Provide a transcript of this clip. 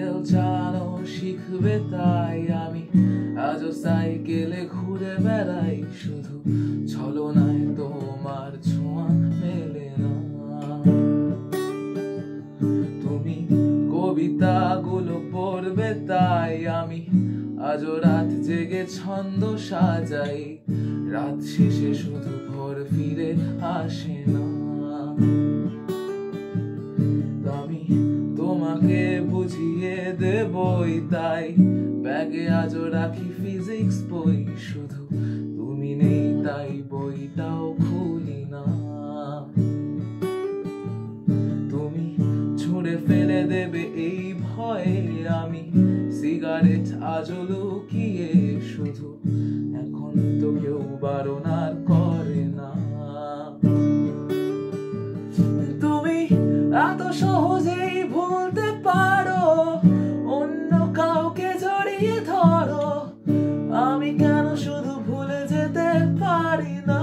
Cycle চালানো শিখবে তাই আমি আজও সাইকেলে ঘুরে বেড়াই, শুধু ছলনায় তোমার ছোঁয়া মেলে না। তুমি কবিতাগুলো পড়বে তাই আমি আজও রাত জেগে ছন্দ সাজাই, রাত শেষে শুধু ভোর ফিরে আসে না। আমি তোমাকে বুঝিয়ে দেবই তাই ব্যাগে আজও রাখি ফিজিক্স বই, শুধু তুমি নেই তাই বইটাও খুলি না। তুমি ছুঁড়ে ফেলে দেবে এই ভয়ে আমি সিগারেট আজও লুকিয়ে, শুধু এখন তো কেউ বারণ আর করে না। তুমি এত সহজেই ভুলতে পারো, অন্য কাউকে জড়িয়ে ধরো, আমি কেন শুধু ভুলে যেতে পারি না।